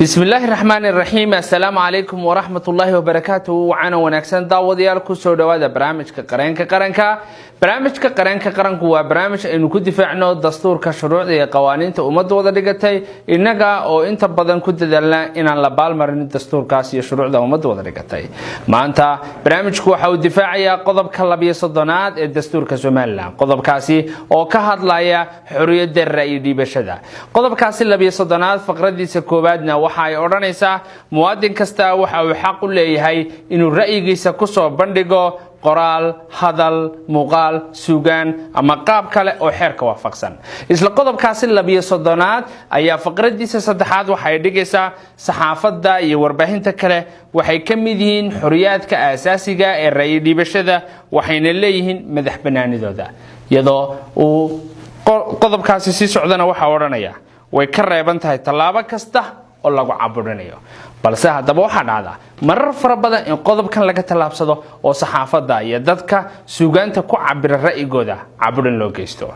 بسم الله الرحمن الرحيم. السلام عليكم ورحمة الله وبركاته. وعنا ونكسن داوديال كسر دوادا برامج برامج قرنك وبرامج إنه كنت فعنا الدستور كشروع قوانين ومد وضع لقتي إنك أو أنت بدن كنت دلنا إن على بالمرن الدستور كاسي شروع ده ومد وضع لقتي ما أنت برامج كوحة ودفاعية قضب كلبية صدنات الدستور كزمالنا قضب كاسي أو كهاد لايا حرية الرأي دي بشدة قضب كاسي اللي بيصدنات فقرة دي سكوبادنا waxay oranaysaa muwaadin kasta waxa uu xaq u leeyahay inuu ra'yigiisa ku soo bandhigo qoraal hadal muuqaal suugaan ama qaab kale oo xeerka waafaqsan isla qodobkaasi 12aad ayaa faqradiisa saddexaad waxay dhigaysaa saxaafadda iyo warbaahinta kale waxay ka mid yihiin xoriyadka aasaasiga ee ra'yi dhiibashada waxayna leeyihiin madax banaanidooda iyadoo uu qodobkaasi si socdana waxa oranaya way ka reeban tahay talaabo kasta oo lagu caburinayo balse hadaba waxa dhacda marar fara badan in qodobkan laga talaabsado oo saxaafadda iyo dadka suugaanta ku cabira ra'yigooda caburin loo geysto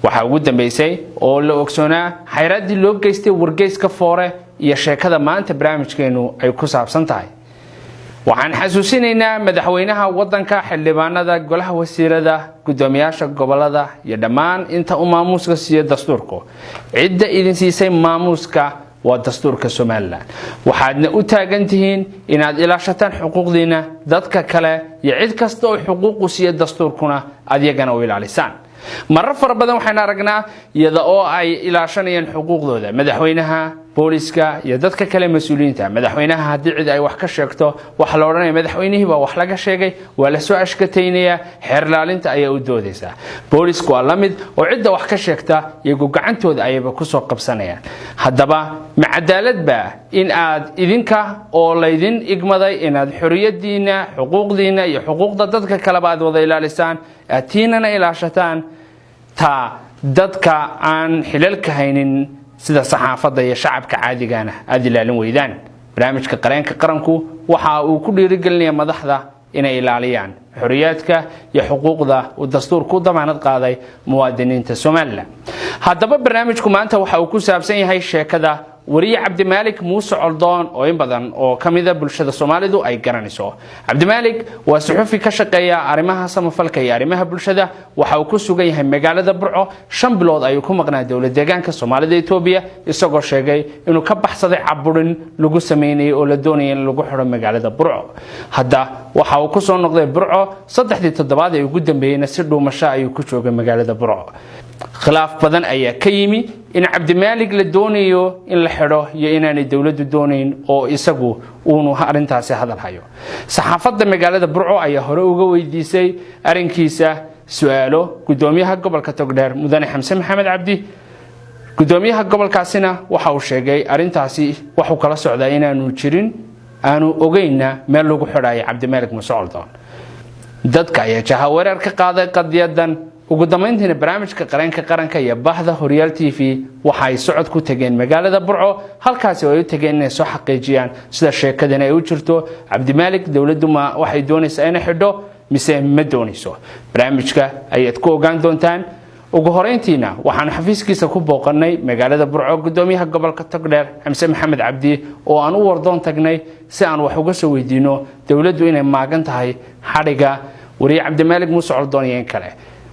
waxa ugu dambeysay oo la ogsoonaa xayraadii loo geystay wargeyska foore iyo sheekada maanta barnaamijkeenu ay ku saabsan tahay waxaan xasuusinaynaa madaxweynaha wadanka xildhibaanada golaha wasiirada gudoomiyaasha gobolada iyo dhammaan inta uu maamuuska siiyo dastuurku cidda idin siisay maamuuska waa dastuurka Soomaaliland waxaadna u taagan tihiin inaad ilaashataan xuquuqdiina dadka kale iyo cid kasta oo xuquuq u siiyo dastuurkuna adigana u ilaalisaan marar fara badan waxaan aragnaa iyada oo ay ilaashanayaan xuquuqdooda madaxweynaha booliska iyo dadka kale mas'uuliyiinta madaxweynaha hadii cid ay wax ka sheegto waxa la oranayaa madaxweynihii baa wax laga sheegay waa la soo ashkateynaya xeer ilaalinta ayaa u doodaysa boolisku waa lamid oo cid wax ka sheegta iyagu gacantooda ayaba ku soo qabsanayaan hadaba ma cadaalad baa in aad idinka oo laydin igmaday inaad xoriyadiina xuquuqdiina iyo xuquuqda dadka kale baad wada ilaalisaan atiinana ilaashataan ta dadka aan xilalka haynin sida saxaafadda iyo shacabka caadigaana aad ilaalin weydaan barnaamijka qaranku waxa uu ku dhiirigelinayaa madaxda inay ilaaliyaan xoriyadka iyo xuquuqda uu dastuurku damaanad qaaday muwaadiniinta Soomaaliland hadaba barnaamijku maanta waxa uu ku saabsan yahay sheekada wariye Cabdimaalik Muuse Coldoon oo in badan oo kamida bulshada Soomaalidu ay garanayso Cabdimaalik waa suxufi ka shaqeeya arrimaha samafalka iyo arrimaha bulshada waxa uu ku sugan yahay magaalada Burco 5 bilood ayuu ku maqnaa dawladda deegaanka Soomaalida Itoobiya isagoo sheegay inuu ka baxsaday caburin lagu sameeyay oo la doonayay in lagu xiro magaalada Burco hadda waxa uu ku soo noqday Burco 3 toddobaad ay ugu dambeeyeen si dhuumasho ayuu ku joogay magaalada Burco khilaaf badan ayaa ka yimi in Cabdimaalik la doonayo in la xiro iyo inaanay dawladdu doonayn oo isagu uu arintaasi hadal hayo saxaafadda magaalada Burco ayaa hore uga weydiisay arinkiisa su'aalo gudoomiyaha gobolka Togdheer mudane Xamse Maxamed Cabdi gudoomiyaha gobolkaasina waxa uu sheegay arintaasi wuxuu kala socdaa inaanu jirin aanu ogeyna meel lagu xirayo Cabdimaalik Muuse Coldoon dadka ayaa jahawareer ka qaaday qadiyadan ugu dambeyntiina barnaamijka qaranka iyo bahda Horyaal TV waxa ay socod ku tageen magaalada Burco halkaas oo ay tageen inay soo xaqiijiyaan sida sheekadan ay u jirto Cabdimaalik dawladdu ma waxay doonaysaa inay xidho mise ma doonayso barnaamijka ayaad ku ogaan doontaan ugu horeyntiina waxaan xafiiskiisa ku booqanay magaalada Burco gudoomiyaha gobolka Togdheer Xamse Maxamed Cabdi oo aan u wardoon tagnay si aan wax uga soo weydiino dawladdu inay maagan tahay xariga wariye Cabdimaalik Muuse Coldoon iyo kale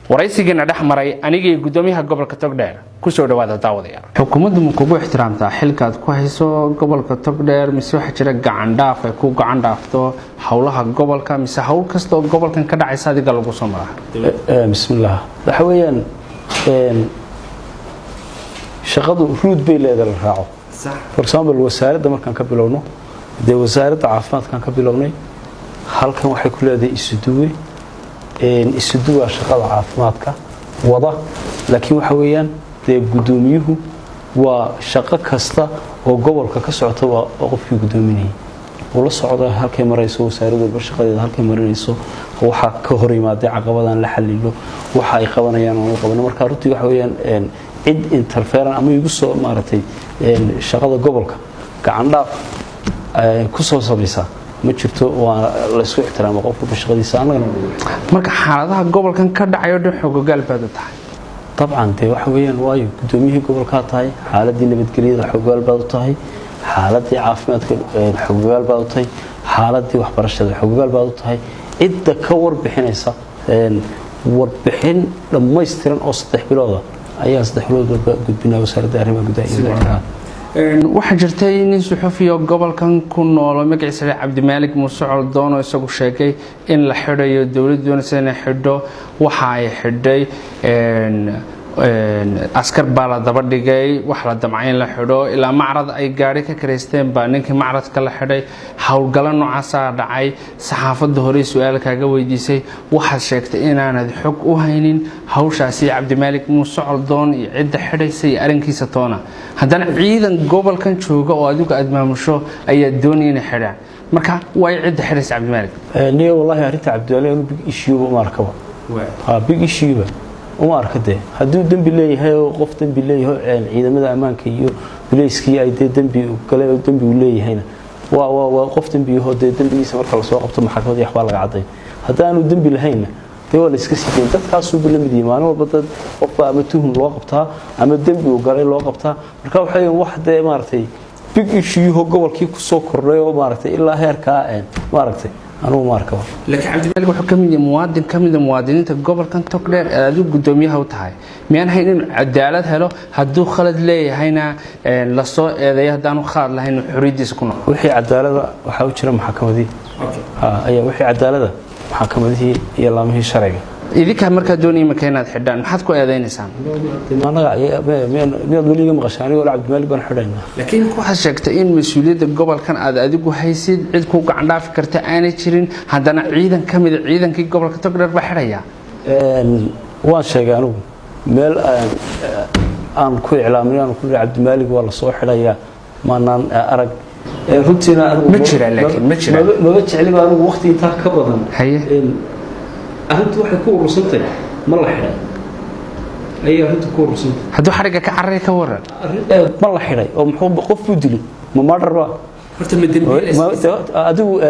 waraysigeena dhaxmaray anigii gudoomiyaha gobolka Togdheer ku soo dhawaada daawadayaal xukuumaddu ma kugu ixtiraamtaa xilkaad ku hayso gobolka Togdheer mise waxa jira gacan dhaaf ay ku gacan dhaafto hawlaha gobolka mise hawl kasta oo gobolkan ka dhacaysa adiga lagu soo maraa bismillaah waxa weeyaan shaqadu ruud bay leedahay raaco for example wasaaradda markaan ka bilowno wasaaradda caafimaadkan ka bilownay halkan waxay ku leedahay isuduwe isuduwa shaqada caafimaadka wada laakiin waxa weeyaan gudoomiyuhu waa shaqo kasta oo gobolka ka socota waa qofkii gudoominayay oo la socda halkay marayso wasaaradda shaqadeeda halkay marinayso waxa ka hor yimaada caqabadan la xalilo waxa ay qabanayaan oo qaban marka runtii waxa weeyaan cid interference ama igu soo maaratay shaqada gobolka gacan dhaaf ku soo sabaysa ma jirto waa la isku ixtiraamo qofka shaqadiisa anaga marka xaaladaha gobolkan ka dhacayo dhan xogogaal baad tahay طبعا waxa weeyaan waayo gudoomiyihii gobolka tahay xaaladii nabadgelyada xogogaal baad tahay xaaladii caafimaadka xogaal baad u tahay xaaladii waxbarashada xogaal baad u tahay cidda ka warbixinaysa warbixin dhammaystiran oo 3 bilooda ayaa 3 bilood gudbinaa wasaaradda arrimaha gudaha iyo beeraha waxa jirtay nin suxufiyo gobolkan ku nool magaciisa Cabdimaalik Muuse Coldoon oo isagu sheegay in la xidhayo dawladdu inay xidho waxa ay xidhay askar baa la daba dhigay wax la damcay in la xidho ilaa macrad ay gaari ka kareysteen baa ninkii macradka la xidhay hawlgalo noocaas ah dhacay saxaafadda hore su'aal kaaga weydiisay waxa sheegtay inaanad xog u haynin hawshaasi Cabdimaalik Muuse Coldoon iyo cidda xidhaysay arinkiisa toona haddana ciidan gobolkan jooga oo adigu aad maamusho ayaa doonayay inay xidhaan marka way cidda xidhaysay Cabdimaalik niyo wallahi arinta Cabdimaalik big issue ma arkaba big issue uma arkade haduu dambi leeyahay oo qof dambi leeyahay ciidamada amaanka iyo booliiskii ay dambi kale dambi u leeyahayna waa qof dambi oo dambigiisa marka la soo qabto maxkamadda waxba laga caday hadaanu dambi lahayn waa la iska sideen dadkaas uu bilamidii maalin walba dad qofba ama tuhun loo qabtaa ama dambi uu galay loo qabtaa marka waxay waxde maartay big issue gobolkii ku soo kordhay oo maartay ilaa heerka maartay anuu markaa laakiin Cabdimaalik wuxuu kamid muwaadiniinta gobolkan Togdheer aad u gudoomiyaha u tahay miyaan haynin cadaalad helo haduu khalad leeyahayna la soo eedeeyo hadaan khalad lahayn xuridiisa ku noqdo wixii cadaalada waxa u jira maxkamadii ayaa wixii cadaalada maxkamadii iyo laamihii sharciga idinka marka doonay makiinad xidhaan maxaad ku eedeynaysan anaga miyad waliga maqashaani oo Cabdimaalik baan xidhaynaa laakiin waxa sheegtay in mas'uuliyadda gobolkan aad adigu haysid cid ku gacan dhaafi karta aanay jirin haddana ciidan kamid ciidankii gobolka Togdheer ba xidhaya waan sheegay anigu meel aan ku iclaamin aan ku Cabdimaalik waa la soo xidhaya maanaan arag runtiina ma jira laakiin ma jira ma jecel baan waqti inta ka badan أنت واحد كور رسنتي ما الله حري أيه أنت كور رسنتي هذا حركة كعري كورة ما الله حري أو محب قف بدلي ما مرة فرت مدين أدو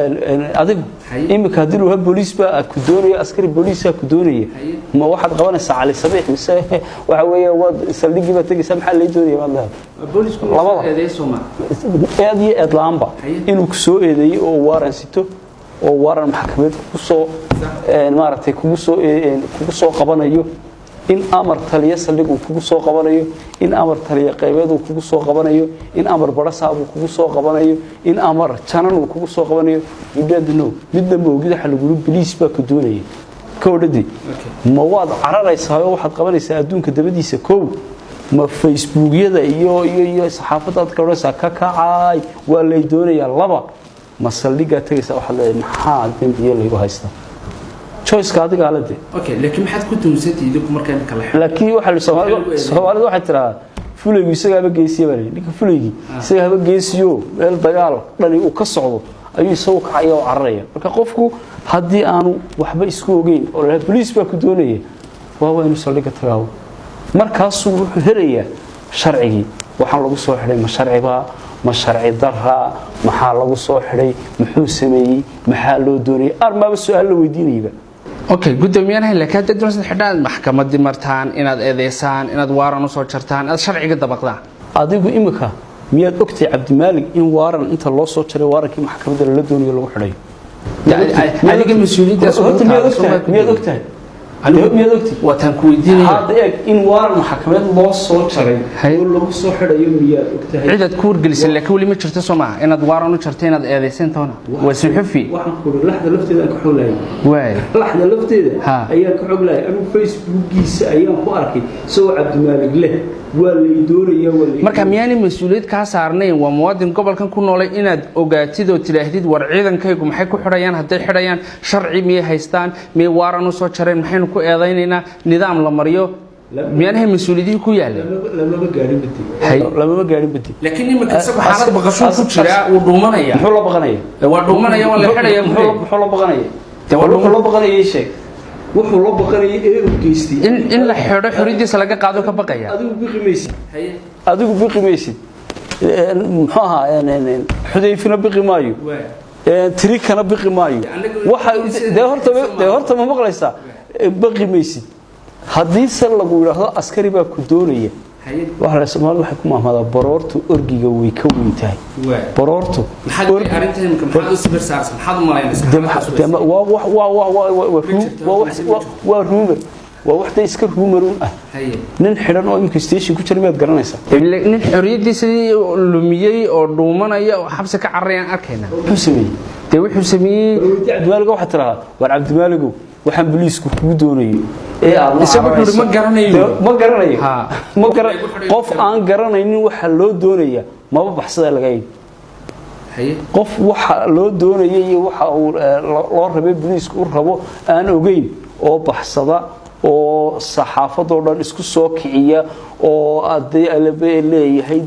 إما كهدلو هالبوليس بقى كدونية عسكري بوليس كدونية ما واحد قوانا ساعة على الصبيح مساء وعوية واد سلدي ما تجي سمح اللي دونية والله البوليس كله هذا يسمع هذه أطلعان بقى إنه كسوء ذي أو وارن ستو oo waran maxkamad ku soo maartay kugu soo qabanayo in amar taliye saldhig uu kugu soo qabanayo in amar taliye qaybeed uu kugu soo qabanayo in amar barasaab uu kugu soo qabanayo in amar janan uu kugu soo qabanayo midna moogida xal lagu biliis ba ku doonayay koodhadi ma waad cararaysaa oo waxaad qabanaysaa adduunka dabadiisa koow ma facebookyada iyo saxaafadda ka waraysaa ka kacay waa lay doonayaa laba masaldhiga tagaysa waxa la maxaa dambiye lagu haysta choice ka adiga alade okay laakiin maxaad ku tuunsatay idinku markaan kala xiro laakiin waxa la Soomaalidu waxa tiraa fulaygu isaga geesiyo bari ninka fulaygi isaga geesiyo meel dagaal dhali uu ka socdo ayuu soo kacay oo cararaya marka qofku hadii aanu waxba isku ogeyn oo la police ba ku doonayay waa inuu saldhiga tagao markaas uu helaya sharcigi waxa lagu soo xiray ma sharciba ma sharci darra maxaa lagu soo xiray muxuu sameeyay maxaa loo doonay armaba su'aal la weydiinayba okay gudoomiyaha laakiin dad doonaysan xidhaan maxkamadii martaan inaad eedeysaan inaad waaran u soo jartaan aad sharciga dabaqdaan adigu imika miyaad ogtay Cabdimaalik in waaran inta loo soo jaray waarankii maxkamadda la doonayo lagu xidhay adiga mas'uuliyaddaas miyaad ogtay miyaad ogtay wataan ku weydiinaya hada eeg in waaran maxkamad loo soo jaray oo lagu soo xidhayo miyaad ogtay ciidad ku wargelisay laakiin wali ma jirto Soomaa inaad waaran u jartay inaad eedeysan toona waa suxufi waxaan ku laxda lafteeda ka xoglahay way laxda lafteeda ayaa ka xoglahay anu facebookiisa ayaan ku arkay soo Cabdimaalik leh waa lay doonaya marka miyaani mas'uuliyad ka saarnay waa muwaadin gobolkan ku noolay inaad ogaatid oo tilaahdid war ciidankaygu maxay ku xidhayaan haday xidhayaan sharci miyay haystaan miyay waaran u soo jareen maxaynu ku eedaynayna nidaam la mariyo miyaanahay mas'uuliyadii ku yaalay lama gaarin badi laakiin imika isagu xaalad baqasho ku jira uu dhuumanaya muxuu la baqanaya waa dhuumanaya waa la xidhaya muxuu la baqanaya wuxuu la baqanaya sheeg wuxuu la baqanay ee uu geystay in la xidho xuridiisa laga qaado ka baqaya adigu biqimaysid muxuu ahaa xudayfina biqi maayo tirikana biqi maayo waxa horta ma maqlaysaa biqimaysid haddii sal lagu yiraahdo askari baa ku doonaya waxa la Soomaalidu waxay ku maamulada baroortu orgiga way ka weyn tahay baroortu maxaad u sibir saarsan maxaad u malaynaysaa waa rumor waa waxda iska rumarun ah nin xiran oo imka station ku jira meed garanaysa nin xoriyadiisa lumiyay oo dhuumanaya oo xabsi ka carrayaan arkayna wuxuu sameeyay Cabdimaaliga waxa tiraahdaa war Cabdimaaligu waxaan booliisku kugu doonayo isagu ma garanayo ma qof aan garanaynin waxa loo doonaya maba baxsada laga yiri qof waxa loo doonayay waxa uu loo rabay booliisku u rabo aan ogeyn oo baxsada oo saxaafadoo dhan isku soo kiciya oo aday leeyahay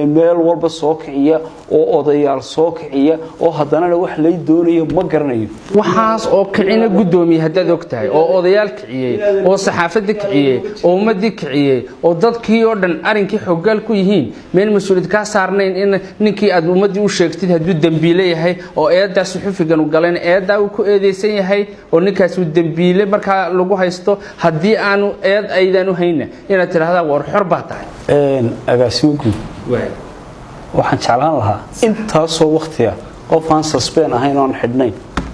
meel walba soo kiciya oo odayaal soo kiciya oo haddana wax lay doonayo ma garanayo waxaas oo kicina gudoomiye haddaad ogtahay oo odayaal kiciyay oo saxaafadda kiciyay oo ummadii kiciyay oo dadkii oo dhan arinkii xogaal ku yihiin meel mas'uuliyad ka saarnayn in ninkii aad ummadii u sheegtid hadduu dambiile yahay oo eedaas suxufigan u galeen eedaa uu ku eedeysan yahay oo ninkaas uu dambiile marka lagu haysto haddii aanu eed aydan u hayna inaad tiraahdaa war xor baa tahay agaasimo guud waxaan jeclaan lahaa intaasoo waqtiga qof aan suspend ahayn oo aan xidhnayn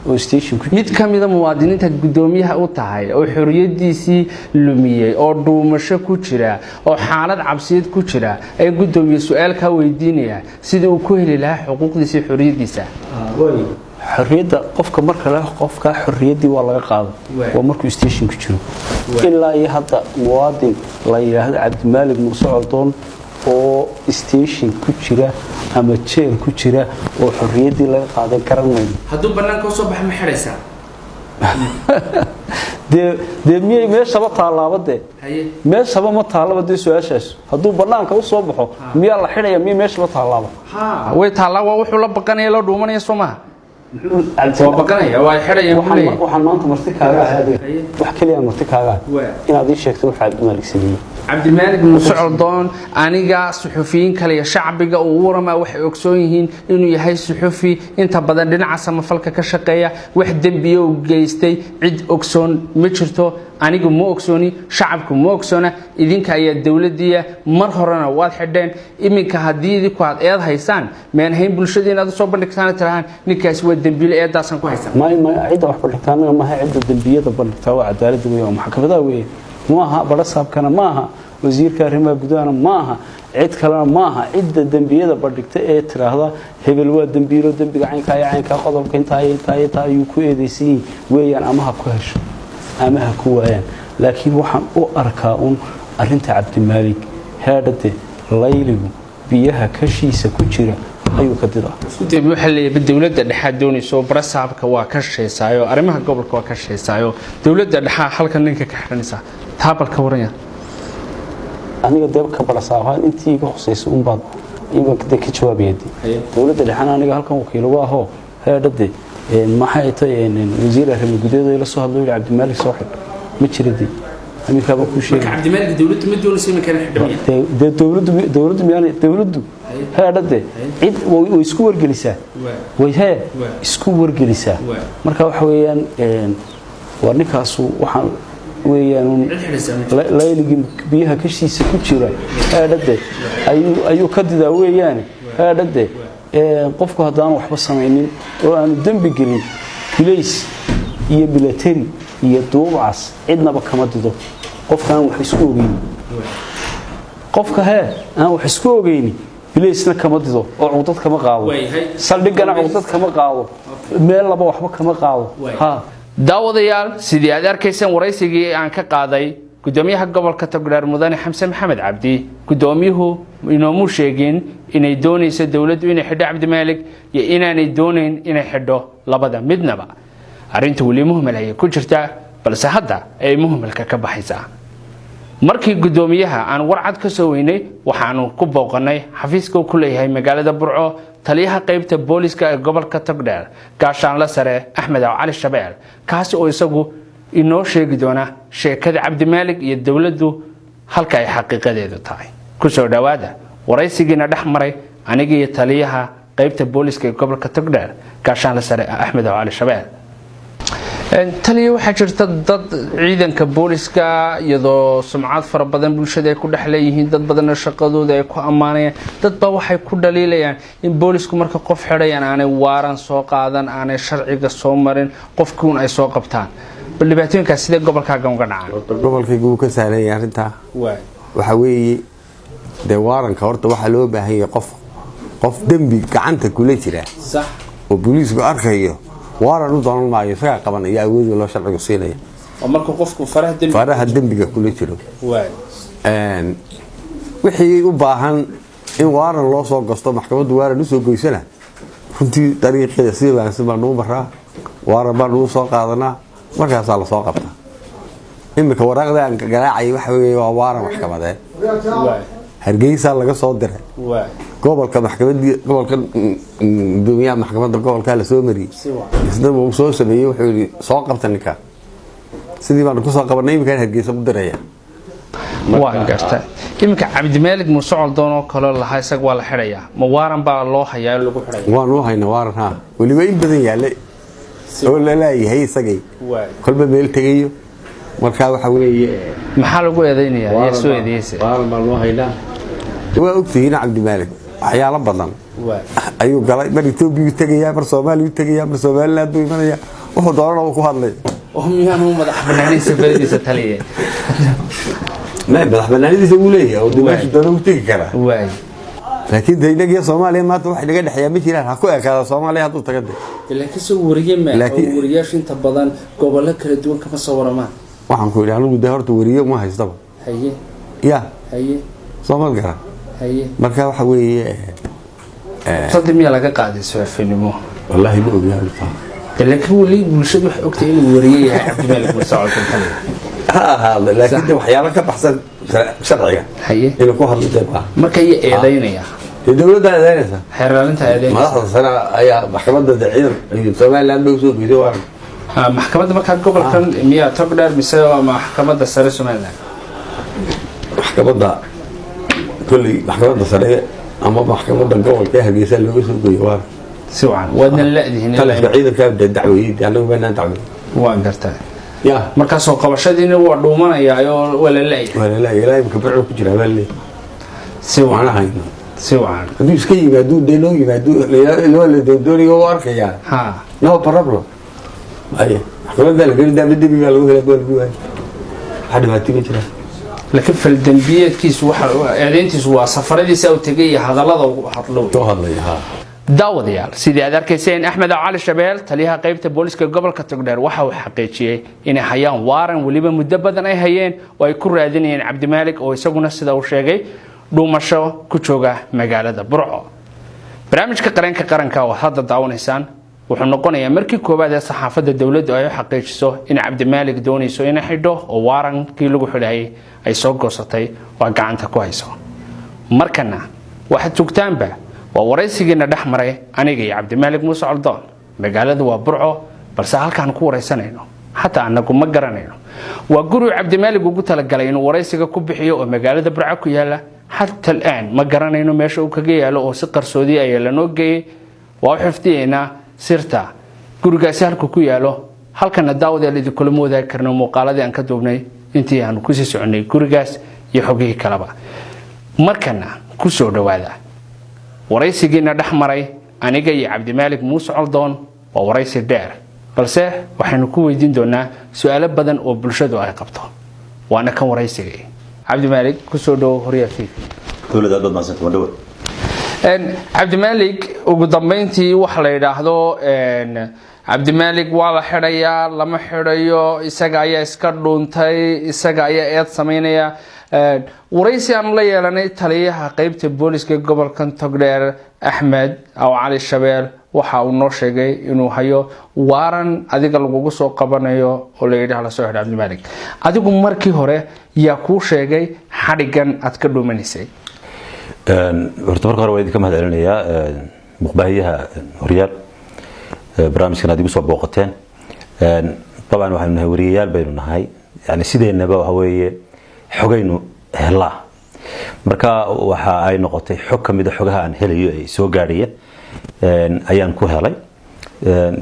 oo station ku mid kamida muwaadiniinta gudoomiyaha u tahay oo xoriyadiisii lumiyay oo dhuumasho ku jira oo xaalad cabsiyeed ku jira ay gudoomiye su'aal ka weydiinaya sida uu ku heli lahaa xuquuqdiisa xoriyadiisa xorriyada qofka marka la qofka xorriyadii waa laga qaado waa markuu station ku jiro ilaa iyo hadda muwaadin la yiraahdo Cabdimaalig Muuse Coldoon oo station ku jira ama jeel ku jira oo xorriyadii laga qaadan karanay hadduu banaanka soo baxo ma xiraysaa miyay meeshaba taalaabade meeshaba ma taalaabade su'aashaas hadduu banaanka u soo baxo miyaa la xidhaya miya meeshaba taalaaba way taalaaba wuxuu la baqanaya la dhuumanaya Soomaa waxaan maanta marti kaaga wax kaliya marti kaaga inaad ii sheegto waxa Cabdimaalig sameeyay Cabdimaalig Muuse Coldoon aniga suxufiyiin kale iyo shacbiga uu warama waxay ogsoon yihiin inuu yahay suxufi inta badan dhinaca samafalka ka shaqeeya wax dambiye uu geystay cid ogsoon ma jirto anigu ma ogsooni shacabku ma ogsoona idinka ayaa dawladdiya mar horena waad xidheen iminka haddii idinku aad eed haysaan meen hayn bulshada inaad soo bandhigtaan tirahaan ninkaas waa dambiile eedaasan ku haysan ma cid wax bandhigtaan ma aha cid dambiyada bandhigtaa waa cadaalad weeye oo maxkamada weeye ma aha barasaabkana ma aha wasiirka arrimaha gudaha ma aha cid kalena ma aha cid dambiyada bandhigta ee tiraahda hebel waa dambiilo dambiga caynka qodobka inta ayuu ku eedeysan weeyaan ama ha ku hesho ama ha ku waayaan laakiin waxaan u arkaa arinta Cabdimaalig heedade layligu biyaha kashiisa ku jira ayuu ka didaa waxa leeyahay dawladda dhexe doonayso barasaabka waa ka sheesaayo arrimaha gobolka waa ka sheesaayo dawladda dhexe halkan ninka ka xiranaysa taabalka waraya aniga deebka barasaabaan intii iga khusayso baad iga ka jawaabayay dawladda dhexe aniga halkan wakiil uga aho heedade maxay tahay wasiir arrimaha gudaha la soo hadlay Cabdimaalig soo xid ma jiradii aminka ba ku sheegay Cabdimaalig dawladdu ma doonayso in kan xidhmay dawladdu heedade cid way isku wargelisaa way isku wargelisaa marka waxa weeyaan waa ninkaas waxaan weeyaan layligi biyaha kashiisa ku jira heedade ayuu ka didaa weeyaan heedade qofku haddaan waxba samaynin oo aanu dambi gelin bilays iyo military iyo duubcas cidnaba kama dido qofkaan wax isku ogeyn qofka aan wax isku ogeyn bilaysna kama dido oo cudad kama qaado saldhigana cudad kama qaado meel laba waxba kama qaado daawadayaal sidii aad arkaysaan waraysigii aan ka qaaday gudoomiyaha gobolka Togdheer Mudane Xamse Maxamed Cabdi gudoomiyuhu inoo sheegin inay doonayso dawladdu inay xidho Cabdimaalig iyo inaanay doonayn inay xidho labada midnaba arintu wali muhiim ah ku jirta balse hadda ay muhiimka ka baxaysaa markii gudoomiyaha aan warcad ka soo weynay waxaanu ku booqanay xafiiska uu ku leeyahay magaalada Burco taliyaha qaybta booliska ee gobolka Togdheer gaashaanle sare Axmed Cali Shabeel kaasi oo isagu inoo sheegi doona sheekada Cabdimaalig iyo dawladdu halka ay xaqiiqadeedu tahay ku soo dhawaada waraysigiina dhaxmaray aniga iyo taliyaha qaybta booliska ee gobolka Togdheer gaashaanle sare Axmed Cali Shabeel taliya waxaa jirta dad ciidanka booliska iyadoo sumcad fara badan bulshada ay ku dhexleeyihiin dad badanna shaqadooda ay ku ammaanayaan dad baa waxay ku dhaliilayaan in boolisku marka qof xidhayaan aanay waaran soo qaadan aanay sharciga soo marin qofkuun ay soo qabtaan bal dhibaatooyinkaas sidee gobolkaaga uga dhacaan gobolkaygu wuu ka saaran yahay arrintaa waxa weeye dee waaranka horta waxaa loo baahan yahay qof dembi gacanta kula jira sax oo booliisku arkayo waaran u doonan maayo isagaa qabanaya awoodii loo sharcigu siinaya oo marka qofku faraha dembiga kula jiro wixii u baahan in waaran loo soo gasto maxkamaddu waaran usoo goysana runtii dariiqeeda sida wanaagsan baa nagu maraa waaran baa nagu soo qaadanaa markaasaa lasoo qabtaa iminka waraaqda aan garaacay waxa weeye waa waaran maxkamadeed hargeysaa laga soo diray gobolka gudoomiyaha maxkamadda gobolkaa la soo mariyey isna wuu soo sameeyey wuxuu yidhi soo qabta ninkaa sidii baanu kusoo qabanay iminkaan hargeysa u diraya waan garta iminka cabdimaalig muuse coldoon oo kale lahaa isaga waa la xidhayaa ma waaran baa loo hayaa in lagu xidhaya waan u haynaa waaran haa weliba in badan yaale oo laleeyahay isagay kolba meel tegayo markaa waxa weeye maxaa lagu eedeynayaa yaa soo eedeysay waaran baa loo haynaa waa ogtihiin cabdimaalig waxyaalo badan ayuu galay mar Itoobiya tagayaa mar Soomaaliya tagayaa mar Soomaaliland buu imanaya wuxuu doonana uu ku hadlay oo miyaanu madax banaaniisa beediisa taliye ma madax banaaniisa uu leeyahay oo dimaashu doona u tagi kara laakiin daynaga Soomaaliya maanta wax laga dhaxaya ma jiraan ha ku eekaada Soomaaliya haduu tagaday laakiin soo wariyay ma wariyaasha inta badan gobolka kala duwan kama soo waramaan waxaan ku ilaahay anigu horta wariyo ma haystaba haye Soomaal garan marka waxa weeye صدمي على قاعد سوى فيلمه والله ما أبي أعرفها لكن هو اللي مشد وقت إنه وريه عبد الملك مساعد الحليم هذا لكن ده وحيالك بحسن شرعية حقيقي إنه كوهر الجبهة ما كي إيدينا يا الدولة ده إيدينا حرر أنت إيدينا ما لحظة سنة أي محكمة دعير سواء لأن بيوصل بيدوار محكمة ما كان قبل كان 100 تقدر بسبب محكمة السر سمعنا محكمة ده كل محكمة السر أما محكمة الجوال كه بيسأل له يسوق بيوار سواء ودنا لا دي هنا طلع بعيد كان الدعوية يعني ما نتعب وانقرتها يا markaas oo qabashadiina waa dhuumanaya wala la yimka bacuu ku jira bal si waan haduu iska yimaado deeno yimaado la dooniyo oo arkaya no problem ay xaqlada la gelin dambe dibiga lagu helay gool buuhay hada ma timi jira laakiin fal dambiyeedkiisu waxa eedeyntiisu waa safaradiisa uu tagay hadalada uu hadlay daawadayaal sidii aad arkayseen Axmed Cali Shabeel taliyaha qaybta booliska gobolka Togdheer waxa uu xaqiijiyay in ay hayaan waaran waliba muddo badan ay hayeen oo ay ku raadinayeen Cabdimaalig oo isaguna sida uu sheegay dhuumasho ku jooga magaalada Burco barnaamijka qaranka oo hadda daawanaysaan wuxuu noqonayaa markii koobaad ee saxaafadda dawladdu ay xaqiijiso in Cabdimaalig doonayso in ay xidho oo waarankii lagu xidhay ay soo goosatay oo gacanta ku hayso markana waxa tugtaanba waa waraysigeena dhaxmaray aniga iyo Cabdimaalig Muuse Coldoon magaalada waa Burco balse halkaan ku waraysanayno hatta anagu ma garanayno waa guri Cabdimaalig ugu talagalay inuu waraysiga ku bixiyo oo magaalada Burco ku yaala hatta الآن ma garanayno meesha uu kaga yaalo oo si qarsoodi ay la noo geeyay waa xifdiyeena sirta gurigaasi halku ku yaalo halkana daawada idin kula moodaa karno muuqaaladii aan ka duubnay intii aan ku sii soconay gurigaas iyo xogihii kalaba markana ku soo dhawaada waraysigeena dhaxmaray aniga iyo Cabdimaalig Muuse Coldoon waa waraysi dheer balse waxaanu ku weydiin doonaa su'aalo badan oo bulshadu ay qabto waana kan waraysigay Cabdimaalig ku soo dhaw horyaafii dawladda dad ma santo dhaw Cabdimaalig ugu dambeyntii waxa la yiraahdo Cabdimaalig waa la xidhayaa lama xidhayo isaga ayaa iska dhuuntay isaga ayaa eed sameynaya waraysi aan la yeelanay taliyaha qaybta booliska gobolka Togdheer Axmed Cali Shabeel waxa uu noo sheegay inuu hayo waaran adiga lagu soo qabanayo oo la yiraahdo la soo xidhay Cabdimaalig adigu markii hore yaa ku sheegay xarigan aad ka dhuumanisay horta marka hore waa idinka mahadcelinayaa muqbaahiyaha horyaal barnaamijkan adigu soo booqateen طبعا waxaanu nahay wariyayaal baynu nahay yani sideenaba waxa weeye xogaynu helaa marka waxa ay noqotay xog kamid ah xogaha aan helayo ay soo gaariyeen ayaan ku helay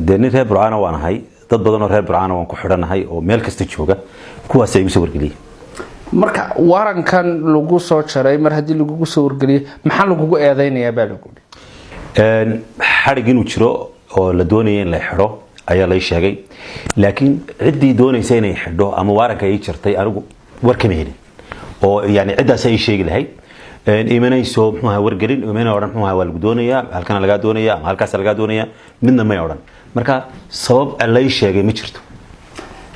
deeni reer Burcana waan ahay dad badan oo reer Burcaan waan ku xidhanahay oo meel kasta jooga kuwaas ay igu soo wargeliyeen marka warankan lagu soo jaray mar hadii lagu soo wargeliyay maxaa lagu eedeynayaa baa lagu xarig inuu jiro oo la doonayay in la xidho ayaa la sheegay laakiin cidii doonaysa inay xidho ama waranka ay jirtay anigu warkama helin oo yani cidaas ay sheegi lahayd iimanayso muxuu wargelin iimanay oran muxuu waa lagu doonayaa halkan laga doonayaa ama halkaas laga doonayaa midna ma oran marka sabab la sheegay ma jirto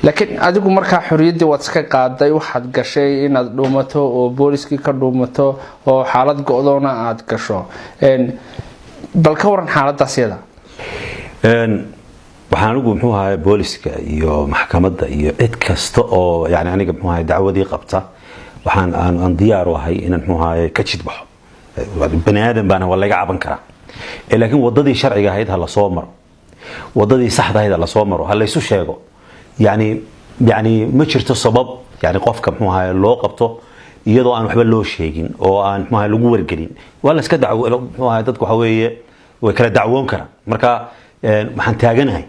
laakiin adigu marka xoriyadii waad iska qaaday waxaad gashay inaad dhuumato oo booliskii ka dhuumato oo xaalad go'doona aad gasho bal ka waran xaaladaasiyada waxaan anigu muxuu ahaa booliska iyo maxkamadda iyo cid kasta oo yani aniga muxuu ahaa dacwadii qabta waxaan aan diyaar u ahay inaan muxuu ahaa ka jidbaxo bani aadan baan wala laga caban karaa laakiin wadadii sharciga ahayd ha la soo maro wadadii saxda ahayd ha la soo maro ha la isu sheego يعني ما jirto sabab يعني qofka muxuu ahaa loo qabto iyadoo aan waxba loo sheegin oo aan muxuu ahaa lagu wargelin wala iska dacwo muxuu ahaa dadku waxa weeye way kala dacwoon karaan marka waxaan taaganahay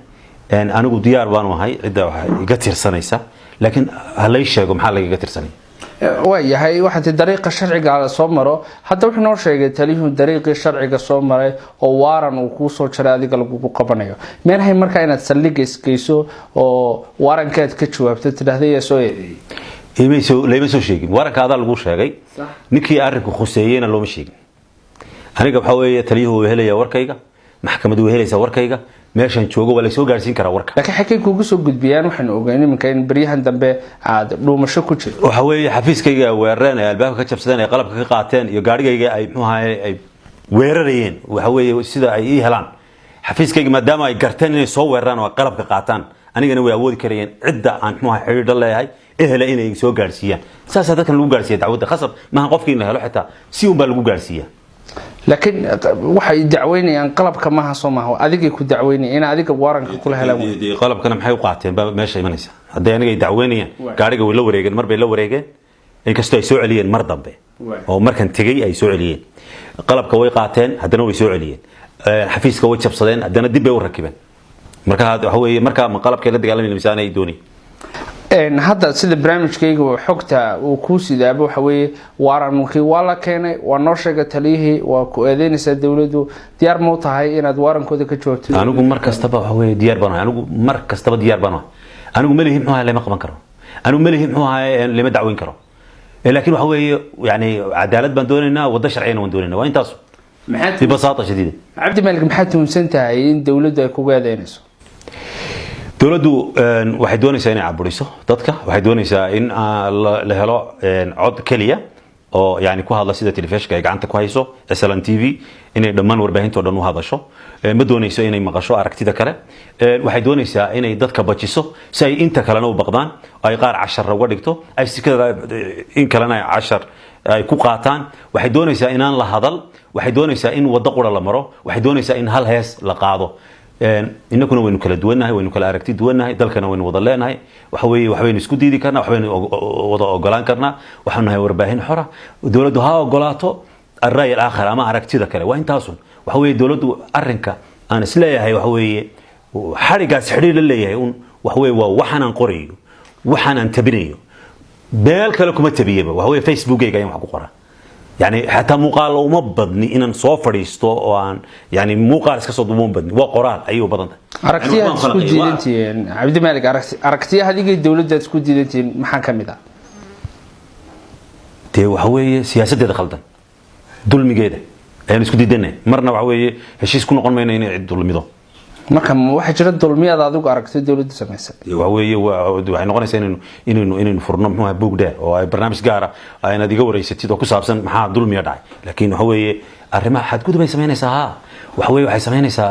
anigu diyaar baan u ahay cid waxa iga tirsanaysa laakiin hal ay sheego maxaa laga tirsanay waayahay waxa dariiqa sharciga la soo maro hadda wuxuu noo sheegay taliyuhu dariiqii sharciga soo maray oo waaran uu ku soo jaray adiga lagu qabanayo meenahay marka inaad saldhig iskayso oo waarankeed ka jawaabto tidaahdee soo leema soo sheegin waaranka adaa lagu sheegay ninkii arrinku khuseeyayna looma sheegin aniga waxa weeye taliyuhu uu helaya warkayga maxkamadu uu helaysa warkayga meeshan joogo wala soo gaarsiin kara warka laakiin xakay kugu soo gudbiyaan waxaan ogeynay iminka in bariyahan dambe aad dhuumasho ku jirto waxa weeye xafiiskayga weerareen ay albaabka ka jabsadeen ay qalabka ka qaateen iyo gaarigayga ay muxuu ahaa ay weerarayeen waxa weeye sida ay ii helaan xafiiskayga maadaama ay garteen inay soo weeraraan oo qalabka qaataan anigana way awoodi karayeen cidda aan muxuu ahaa xiriir leeyahay ehla inay soo gaarsiiyaan saas dadkan lagu gaarsiiyay dacwadda khasab ma qofkii la helo xitaa si uu baa lagu gaarsiiyaa laakiin waxay dacweynayaan qalabka ma haso ma adiga ku dacweynay in adiga waranka kula helaan qalabkana maxay u qaateen meesha imanaysa haday aniga ay dacweynayaan gaariga way la wareegeen mar bay la wareegeen in kastoo ay soo celiyeen mar dambe oo markan tagay ay soo celiyeen qalabka way qaateen hadana way soo celiyeen xafiiska way jabsadeen hadana dib bay u rakibeen marka waxa weeye marka qalabka la dagaalamay miisaan ay doonay hadda sida barnaamijkayga xogta uu ku sidaabo waxa weeye waarankii waa la keenay waa noo sheegay taliyihii waa ku eedeynaysa dawladdu diyaar ma u tahay inaad waarankooda ka joogto anigu mar kastaba waxa weeye diyaar baan anigu mar kastaba diyaar baan anigu ma leeyahay muxuu ahaa lama qaban karo anigu ma leeyahay muxuu ahaa lama dacweyn karo laakiin waxa weeye yani cadaalad baan doonaynaa wada sharciyana waan doonaynaa waa intaas ببساطه شديده عبد الملك maxaa tuunsantahay in dawladdu ay kugu eedeynayso dawladdu waxay doonaysaa inay caburiso dadka waxay doonaysaa in la helo cod kaliya oo yani ku hadla sida telefishinka ay gacanta ku hayso SLN TV inay dhammaan warbaahinta oo dhan u hadasho ma doonayso inay maqasho aragtida kale waxay doonaysaa inay dadka bajiso si ay inta kalena u baqdaan ay qaar 10 uga dhigto ay sikada in kalena 10 ay ku qaataan waxay doonaysaa inaan la hadal waxay doonaysaa in wada qura la maro waxay doonaysaa in hal hees la qaado inaguna waynu kala duwanahay waynu kala aragti duwanahay dalkana waynu wada leenahay waxa weeye waxbaynu isku diidi karnaa waxbaynu wada ogolaan karnaa waxaanu nahay warbaahin xora dawladdu ha ogolaato الرأي الآخر أما أركتيدا كله وين تاسون وحوي دولته أرنكا أنا سلايا هي وحوي حركة سحرير اللي هي وحوي وحنا نقريه وحنا نتبنيه بالك لكم التبيه وحوي فيسبوك جاي محقوقة يعني حتى مقال ومبضني إن نصافر يستو وان يعني مقال اسكسود ومبضني وقرار أيوه بدن أركتيها تسكت دينتين عبد الملك أركتيها هذه الدولة تسكت دينتين محاكم ده تي وحوي سياسة دخلتن dulmigeeda ayaan isku diidanay marna waxa weeye heshiis ku noqon mayna inay cid dulmido marka waxa jira dulmiyada adigu aragtay dawladda sameysay waxa weeye waxay noqonaysaa inaynu furno muxuu ahaa buug dheer oo ay barnaamij gaar ah ayna diga wareysatid oo ku saabsan maxaa dulmiya dhacay laakiin waxa weeye arrimaha xad gudub ay sameynaysaa waxa weeye waxay sameynaysaa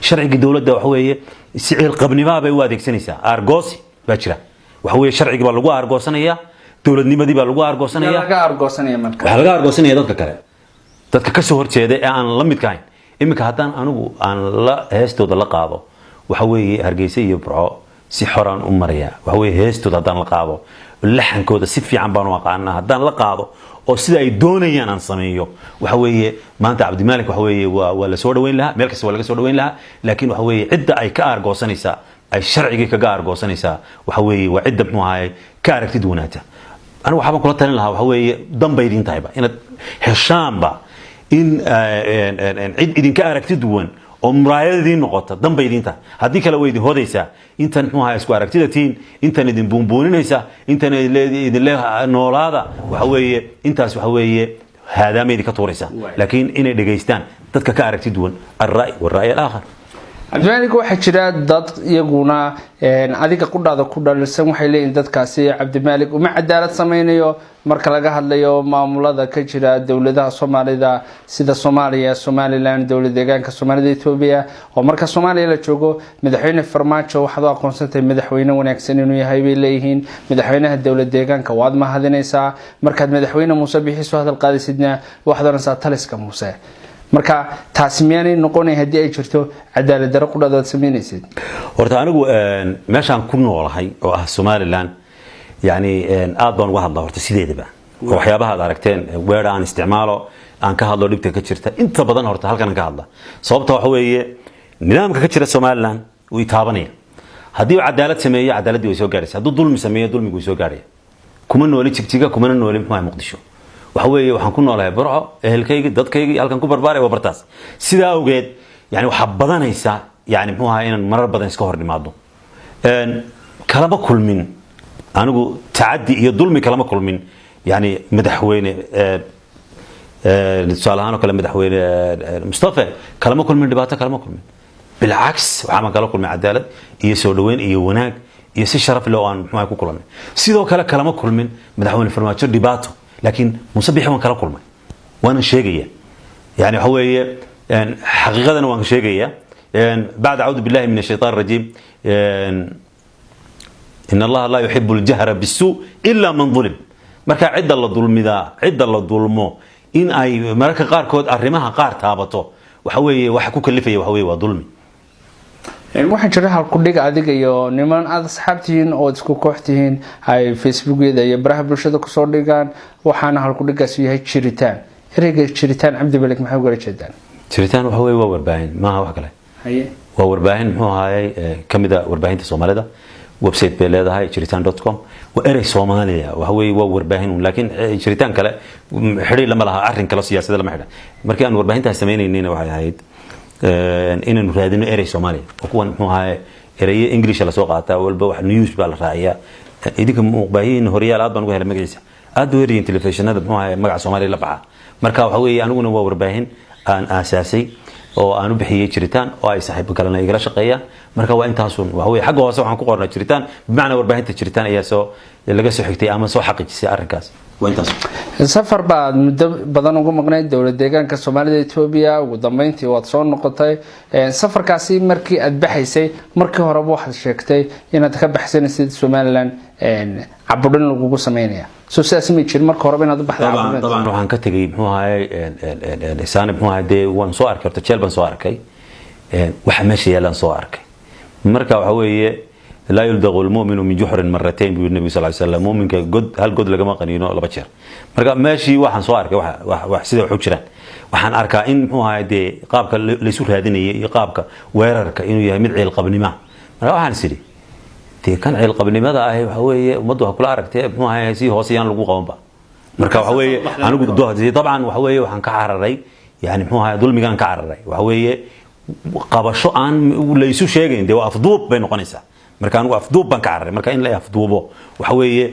sharciga dawladda waxa weeye si cil qabnimo bay u adeegsanaysaa argoosi baa jira waxa weeye sharciga baa lagu argoosanayaa dawladnimadii baa lagu argoosanaya laga argoosanaya marka waxa laga argoosanaya dadka kale dadka ka soo horjeeda ee aan la midkayn imika hadaan anigu aan la heestooda la qaado waxa weeye Hargeysa iyo Burco si xoraan u maraya waxa weeye heestooda haddaan la qaado laxankooda si fiican baan u aqaanaa haddaan la qaado oo sida ay doonayaan aan sameeyo waxa weeye maanta cabdimaalik waxa weeye waa la soo dhaweyn lahaa meel kasta waa laga soo dhaweyn lahaa laakiin waxa weeye cidda ay ka aargoosanaysaa ay sharcigii kaga aargoosanaysaa waxa weeye waa cidda muxuu ahaay ka aragtid wanaagta anigu waxaan kula talin lahaa waxa weeye danbay idin tahayba inaad heshaanba in cid idinka aragti duwan oo muraayadii noqota danbay idin tahay haddii kale way idin hodaysaa intan muxuu ahaay isku aragtida tiin intan idin buunbuuninaysa intan idin le noolaada waxa weeye intaas waxa weeye haadaamay idinka tuuraysaa laakiin inay dhegaystaan dadka ka aragti duwan alra'y walra'y alaakhar cabdimaalik waxaa jira dad iyaguna adiga qudhaada ku dhalisan waxay leeyihiin dadkaasi cabdimaalik uma cadaalad samaynayo marka laga hadlayo maamulada ka jira dowladaha Soomaalida sida Soomaaliya Somaliland dowlad deegaanka Soomaalida Ethiopia oo marka Soomaaliya la joogo madaxweyne Farmaajo waxa uu aqoonsatay madaxweyne wanaagsan inuu yahay bay leeyihiin madaxweynaha dowlad deegaanka waad ma hadinaysaa markaad madaxweyne Muuse Biixi soo hadal qaadisidna waxaad oranaysaa taliska Muuse marka taasi miyaanay noqonay hadii ay jirto cadaalad darro qudhaad sameynaysid horta anigu meeshaan ku noolahay oo ah Somaliland يعني aad baan uga hadlaa horta sideedaba waxyaabaha aad aragteen weer aan isticmaalo aan ka hadlo dhibta ka jirta inta badan horta halkan ka hadla sababta waxa weeye nidaamka ka jira Somaliland uu taabanaya hadii uu cadaalad sameeyo cadaaladii way soo gaaraysaa haduu dulmi sameeyo dulmigu way soo gaaraya kuma nooli jigjiga kuma nooli maxay Muqdisho waxa weeye waxaan ku noolahay Burco ehelkayga dadkayga halkan ku barbaaray waa bartaas sida awgeed yani waxa badanaysa yani muxuu ahaa inaan marar badan iska hor nimaado kalaba kulmin anigu taadi iyo dulmi kalama kulmin yani madaxweyne salaano kala madaxweyne Mustafa kalama kulmin dhibaato kalama kulmin bilcaks waxa kala kulmin cadaalad iyo soo dhaweyn iyo wanaag iyo si sharaf leh oo aan maxay ku kulanay sidoo kale kalama kulmin madaxweyne Farmaajo dhibaato laakiin Muuse Biixi waan kala kulmay waan sheegaya yani waxa weeye xaqiiqadan waan sheegaya بعد أعوذ بالله من الشيطان الرجيم إن الله لا يحب الجهر بالسوء إلا من ظلم marka cid la dulmida cid la dulmo in ay marka qaar kood arimaha qaar taabato waxa weeye waxa ku kalifaya waxa weeye waa dulmi waxa jira hal ku dhig adiga iyo niman aad asxaabtiin oo isku kooxtiin ay Facebook-yada iyo baraha bulshada ku soo dhigaan waxaana hal ku dhigaas yahay jiritaan ereyga jiritaan Cabdimaalik maxay uga jeedaan jiritaan waxa weeye waa warbaahin ma wax kale haye waa warbaahin muxuu ahaayay kamida warbaahinta Soomaalida website bay leedahay jiritaan.com waa erey Soomaaliya waxa weeye waa warbaahin laakiin jiritaan kale xiriir lama laha arrin kale siyaasadda lama xidha markii aan warbaahinta sameeynayna waxay ahayd inaan raadino erey Soomaaliya oo kuwan muxuu ahaayay erey English la soo qaataa walba wax news baa la raaciyaa idinka muuqbaahin horyaal aad baan uga helay magaciisa aad u heeriyeen telefishinada muxuu ahaayay magaca Soomaaliya la baxa marka waxa weeye aniguna waa warbaahin aan aasaasay oo aanu bixiyay jiritaan oo ay saaxiib kalena igala shaqeeyaan marka waa intaasun waxa weeye xagga hoose waxaan ku qornaa jiritaan bimacna warbaahinta jiritaan ayaa soo laga soo xigtay ama soo xaqiijisay arrinkaas waa intaas safar baad muddo badan ugu maqnayd dowlad deegaanka Soomaalida Ethiopia ugu dambeyntii waad soo noqotay safarkaasi markii aad baxaysay markii hore waxaad sheegtay inaad ka baxsanaysid Somaliland cabudin lagu sameeynaya soo saasmay jir markii hore inaad baxday طبعا waxaan ka tagay muxuu ahaay isaana muxuu ahaay waan soo arkay horta jeel baan soo arkay waxa meesha yeelan soo arkay marka waxa weeye لا يلدغ المؤمن من جحر مرتين بيقول النبي صلى الله عليه وسلم مؤمن كجد هل جد لجماعة قنينه لبا جير marka meeshii waxaan soo arkay wax sida wax u jiraan waxaan arkaa in muxuu ahaay qaabka la isu raadinayay iyo qaabka weerarka inuu yahay mid ciil qabnimo marka waxaan sidii kan ciil qabnimada ah waxa weeye umadu ha kula aragtay muxuu ahaay si hoosiyaan lagu qabanba marka waxa weeye anigu dabcan waxa weeye waxaan ka cararay yani muxuu ahaay dulmigan ka cararay waxa weeye qabasho aan la isu sheegayn waa afduub bay noqonaysaa marka anigu afduub baan ka cararay marka in la afduubo waxa weeye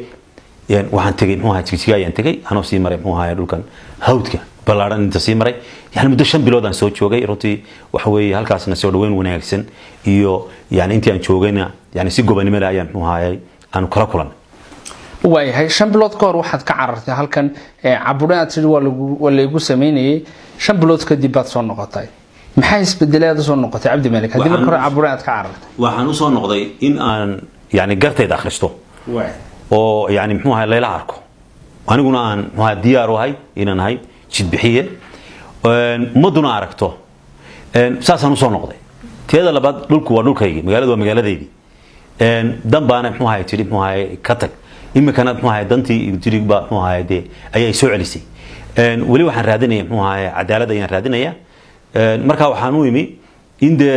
waxaan tagay muxuu ahaa jigjiga ayaan tagay anoo sii maray muxuu ahaa dhulkan hawdka balaaran inta sii maray yani muddo 5 bilood aan soo joogay runtii waxa weeye halkaasna soo dhaweyn wanaagsan iyo yani intii aan joogayna yani si gobanimo leh ayaan muxuu ahaa aan kala kulan way 5 bilood ka hor waxaad ka carartay halkan cabudinaad sidii waa lagu sameeyay 5 bilood kadib baad soo noqotay maxay isbedelaad soo noqotay Cabdimaalik hadii markii hore cabudinaad ka carartay waxaan u soo noqday in aan yani gartayda akhristo way oo yani muxuu ahaa leela arko aniguna aan ma diyaar u ahay inaan ahay jid bixiye maduna aragto saasaan u soo noqday teeda labaad dhulku waa dhulkayga magaaladu waa magaaladeedii dan baana muxuu ahaay tiri muxuu ahaay ka tag imikana muxuu ahaay dantii tiri baa muxuu ahaay de ayay soo celisay wali waxaan raadinaya muxuu ahaay cadaalad ayaan raadinaya marka waxaan u imi in de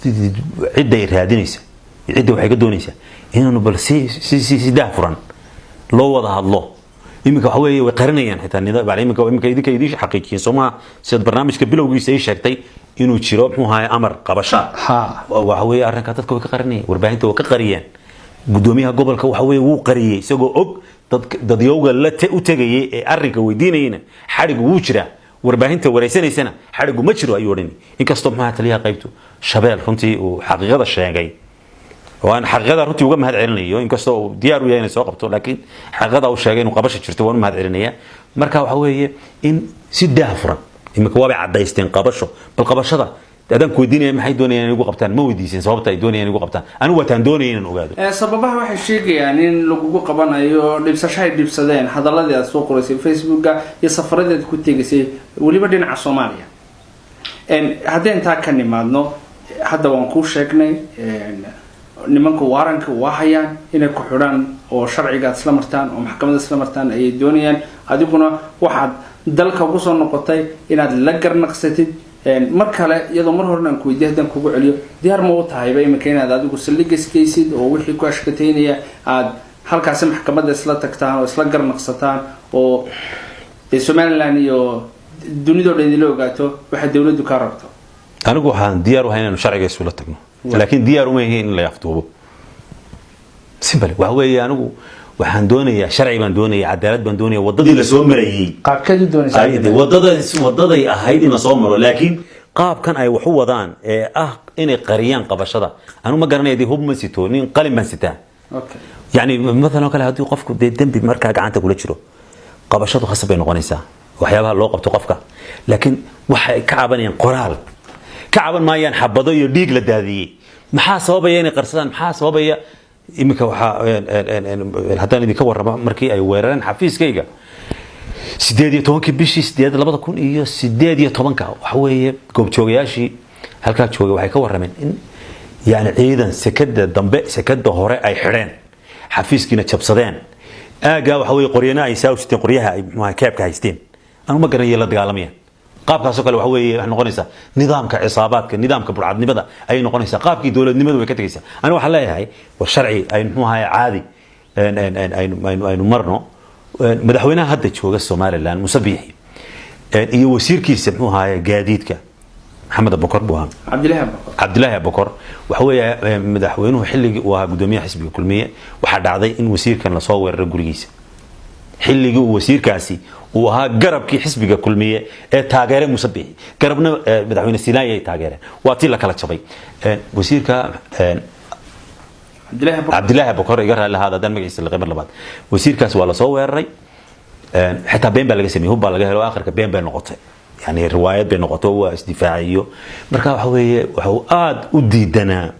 cidday raadinaysa cidda waxay ka doonaysaa inaanu bal si daahfuran loo wada hadlo iminka waxa weeye way qarinayaan xitaa nidaam iminka idinka idin xaqiijiyeen Soomaa sida barnaamijka bilowgiisa ay sheegtay inuu jiro muxuu ahaay amar qabasho waxa weeye arrinka dadka way ka qarinayaan warbaahinta way ka qariyeen gudoomiyaha gobolka waxa weeye wuu qariyay isagoo og dadyowga la u tagayay ee arrinka weydiinayna xarigu wuu jiraa warbaahinta wareysanaysana xarigu ma jiro ayuu odhanay inkastoo maxaa taliyaha qaybtu Shabeel runtii uu xaqiiqada sheegay waan xaqiiqada runtii uga mahad celinayo inkastoo diyaar u yahay inay soo qabto laakiin xaqiiqada uu sheegay inuu qabasho jirto waan mahad celinaya marka waxa weeye in si daahfuran imika waa cadaysteen qabasho bal qabashada dadaan ku weydiinaya maxay doonayaan inay ugu qabtaan ma weydiisin sababta ay doonayaan inay ugu qabtaan anigu wataan doonayeen inaan ogaado sababaha waxay sheegayaan in lagu qabanayo dhibsasho ay dhibsadeen hadaladii aad soo qoraysay Facebooka iyo safaradeed ku tegaysay waliba dhinaca Soomaaliya haddeen taa ka nimaadno hadda waan ku sheegnay nimanka waaranka waa hayaan inay ku xidhaan oo sharciga isla martaan oo maxkamadda isla martaan ay doonayaan adiguna waxaad dalka ugu soo noqotay inaad la garnaqsatid mar kale iyadoo mar horena aan ku weydiiyay haddaan kugu celiyo diyaar ma u tahayba imika inaad adigu saldhigiskaysid oo wixii ku ashkateynaya aad halkaasi maxkamadda isla tagtaan oo isla garnaqsataan oo Somaliland iyo dunidoo dhan idin la ogaato waxa dawladdu ka rabto anigu waxaan diyaar u ahay inaan sharciga isula tagno laakiin diyaar uma yahay in la yaqtuubo simple waxa weeye anigu waxaan doonayaa sharci baan doonayaa cadaalad baan doonayaa wadadii la soo marayay qaabkadu doonaysaa wadaday ahayd in la soo maro laakiin qaabkan ay wax u wadaan ee ah inay qariyaan qabashada anigu ma garanayo hub ma sito nin qalin ma sitaa okay yani مثلا kale hadii qofku dambi marka gacanta kula jiro qabashadu khasab ay noqonaysaa waxyaabaha loo qabto qofka laakiin waxay ka cabanayaan qoraal ka caban maayaan xabado iyo dhiig la daadiyay maxaa sababaya inay qarsadaan maxaa sababaya imika waxa haddaan idinka warrama markii ay weerareen xafiiskayga 18 bishii 2018 waxa weeye goobjoogayaashii halka joogay waxay ka warrameen in yani ciidan sekada dambe sekada hore ay xireen xafiiskiina jabsadeen aaga waxa weeye qoryana ay saawsteen qoryaha ay keebka haysteen anu ma garanay la dagaalamaya qaabkaas oo kale waxa weeye wax noqonaysa nidaamka cisaabaadka nidaamka burcadnimada ay noqonaysa qaabkii dawladnimadu way ka tagaysaa anigu waxa leeyahay war sharci ay muxuu ahay caadi aynu marno madaxweynaha hadda jooga Soomaaliland Musabiixi iyo wasiirkiisa muxuu ahay gaadiidka محمد أبو بكر بوهان عبد الله أبو بكر وحوي مدحوينه حلقي وقدوميه حسب الكلمية وحد عضي إن وسير كان لصور الرجوليس حلقي وسير كاسي وها قرب كي حسب الكلمية تاجره مسبيه قربنا مدحوين السيناء تاجره وأطيل لك على شبي وسير كا عبد الله أبو بكر يقرأ لهذا ده مجلس الغبر لبعض وسير كاس ولا صور الري حتى بين بلقى سميه هو بلقى له آخر كبين نقطة يعني الروايات بين نقطه واستدفاعيه marka waxa weeye waxa aad u diidana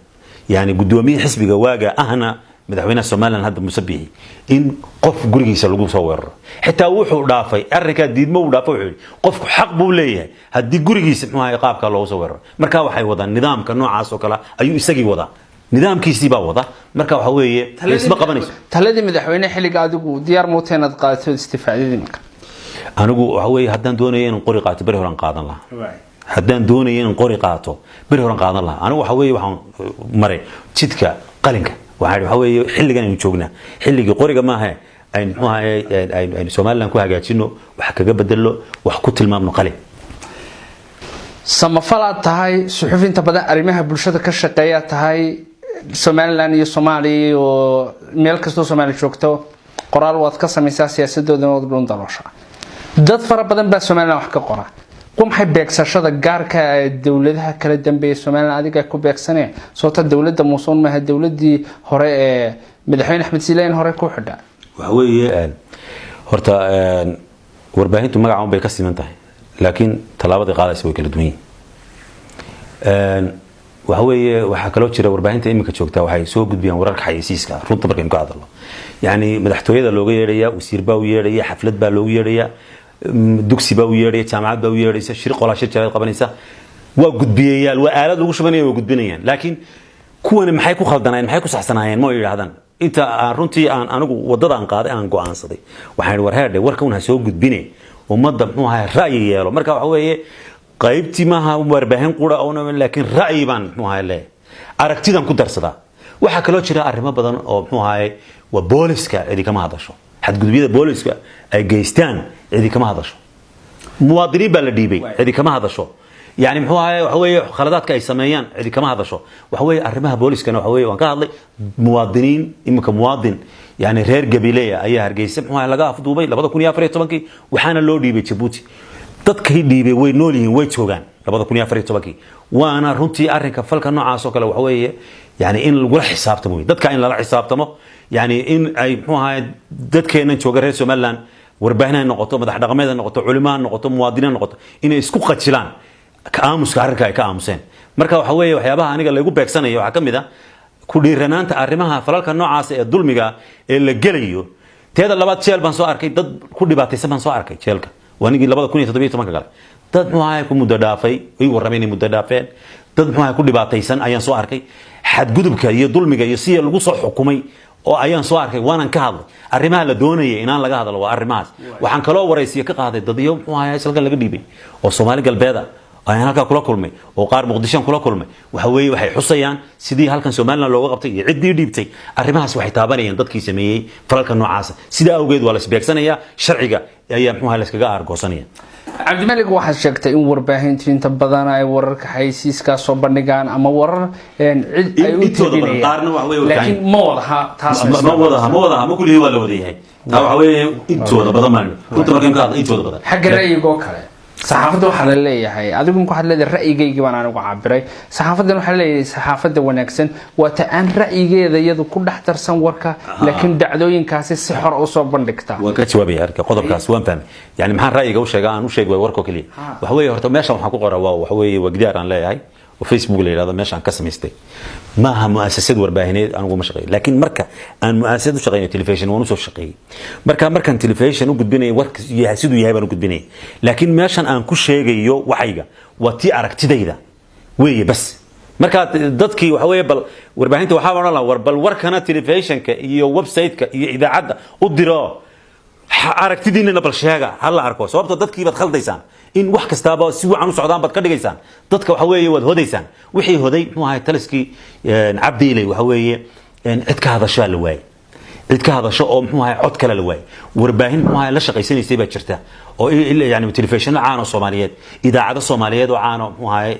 yani gudoomiye xisbiga waaga ahna madaxweynaha Soomaaliland hadda Musabiixi in qof gurigiisa lagu soo weeraro xitaa wuxuu dhaafay arrinka diidmo uu dhaafay wuxuu qofku xaq buu leeyahay hadii gurigiisa muxuu ahay qaabka loo soo weeraro marka waxay wadaan nidaamka noocaas oo kale ayuu isagii wada nidaamkiisii baa wada marka waxa weeye isma qabanayso taladii madaxweynaha xilliga adigu diyaar muuteynad qaadato istifaacadinka anigu waxa weeye haddaan doonayo inaan qori qaato bari horan qaadan lahaa haddaan doonayo inaan qori qaato bari horan qaadan lahaa anigu waxa weeye waxaan maray jidka qalinka waxa weeye xilligan aynu joognaa xilligii qoriga maaha aynu muxuu ahay aynu Soomaaliland ku hagaajino wax kaga bedelo wax ku tilmaamno qalin samafalaad tahay suxufinta badan arrimaha bulshada ka shaqeeya tahay Somaliland iyo Soomaaliya oo meel kasta Soomaaliya joogto qoraal waad ka samaysaa siyaasadooda oo dhun dalosha dad fara badan baa Soomaaliland wax ka qora waxay beegsashada gaarka ee dawladaha kala dambeeyay Soomaaliland adiga ku beegsaneen sababta dawladda Muusoon ma aha dawladii hore ee madaxweyne Axmed Siilaan hore ku xidha waxa weeye horta warbaahintu magaca bay ka siman tahay laakiin talaabada qaadaysa way kala duwan yihiin waxa weeye waxa kale oo jira warbaahinta imika joogta waxay soo gudbiyaan wararka xayeysiiska runta markaynu ka hadalno yani madaxtooyada looga yeedhaya wasiir baa u yeedhaya xaflad baa loogu yeedhaya dugsi baa u yeedhaya jaamacad baa u yeedhaysa shir qola shir jarayd qabanaysa waa gudbiyayaal waa aalad lagu shubanaya waa gudbinayaan laakiin kuwan maxay ku khaldanayeen maxay ku saxsanaayeen ma yiraahdaan inta aan runtii aan anigu wadada aan qaaday aan go'aansaday waxaan war heerde warka una soo gudbinay ummadda muxuu ahaa ra'yi yeelo marka waxa weeye qaybtii maaha warbaahin qura oo laakiin ra'yi baan muxuu ahaa le aragtidan ku darsadaa waxa kale oo jira arrimo badan oo muxuu ahaa waa booliska cidi kama hadasho xadgudubyada booliska ay geystaan cidi kama hadasho muwaadiniin baa la dhiibay cidi kama hadasho يعني محوها وحوي خلادات كأي سميان اللي كما هذا شو وحوي أرمها بوليس كانوا وحوي وكهذا مواطنين إما كمواطن يعني غير قبيلية أي هرجيس محوها لقاه في دبي لبضة كوني أفريت طبقي وحنا اللودي بتشبوتي تذكر دي بوي نولي وين شوغان لبضة كوني أفريت طبقي وأنا رنتي أرنك فلك النوع عاصوك لو حوي يعني إن الولا حساب تموي تذكر إن لا حساب تمو يعني إن أي محوها تذكر إن شوغر هسه ملان وربحنا نقطة مدح رقمنا نقطة علماء نقطة موادين نقطة إن إسكو قتلان كأمس كاركا كأمسين مركا وحوي وحيابها أنا قال لي جو بيكسنا يو حكمي كل رنانت أرمها فلالك النوع عاص الظلمية اللي جليو تهذا اللبات شيل بنسوا أركي ضد كل بات يسمى بنسوا أركي شيلك وأنا قل لبات كوني تطبيق تمام قال ضد معاي كم مدافعي ويورميني مدافعين ضد معاي كل بات يسن أيان سوا أركي حد جذبك يظلمك يصير القصة حكومي oo ayaan soo arkay waanan ka hadlay arrimaha la doonayay inaan laga hadlo waa arrimahaas waxaan kaloo waraysiyo ka qaaday dadiyo muxuu ahaa salka laga dhiibay oo Soomaali galbeeda ayaan halka kula kulmay oo qaar Muqdisho kula kulmay waxa weeye waxay xusayaan sidii halkan Soomaaliland looga qabtay iyo cidii dhiibtay arrimahaas waxay taabanayaan dadkii sameeyay falalka noocaas sida awgeed waa la isbeegsanaya sharciga ayaa muxuu ahaa la iskaga argoosanaya عبد الملك واحد شكت إن ورباهنتين تبضانا أي ورك حيسيس كاسو بنيجان أما ور عد أيوتي لكن موضها موضها ما كل هو اللي وديه أو عوي إنتوا ده بضمان كنت بكين كذا إنتوا ده بضمان حق الرأي جوكله صحافته حللية هاي أدوكم كحلل الرأي جي جبان أنا وعبري صحافته حللية صحافته ونكسن وتأن رأي جي ذا يدو كل حتر سنورك لكن دعوين كاس السحر أصاب بندكتا وكتشوا بيارك قدر كاس وين فهم يعني محل رأي جو شجعان وشيء ووركو كلي وهو يهرتم ماشى وحقوق روا وهو وجدار عن لا هاي وفيسبوك اللي هذا ماشى عن كسم يستي ما هم مؤسسات ورباهنات أنا مش شغال لكن مركا أن مؤسسات شغالين تلفزيون ونص شغالين مركا تلفزيون وجد بيني ورك يحسدوا يهبن وجد بيني لكن ماشى أن كل شيء جيو وحيجا وتي أرك تديدا وي بس مركا ضدكي وحوي بل ورباهنت وحاول الله وربل وركنا تلفزيون كيو ويب سايت كإذا عدا أدرا أرك تدينا نبل شيء هلا أركو صوبت ضدكي بدخل ديسان إن وح كستابة سوى عنو سعودان بدكر ديسان ضدك وحوي ود هديسان وحي هدي مو هاي تلسكي عبدي لي وحوي عدك هذا شيء لواي عدك هذا شيء مو هاي عد كلا لواي ورباهن مو هاي لشق يسني سيبه شرته أو يعني التلفزيون عانوا الصوماليات إذا عاد الصوماليات وعانوا مو هاي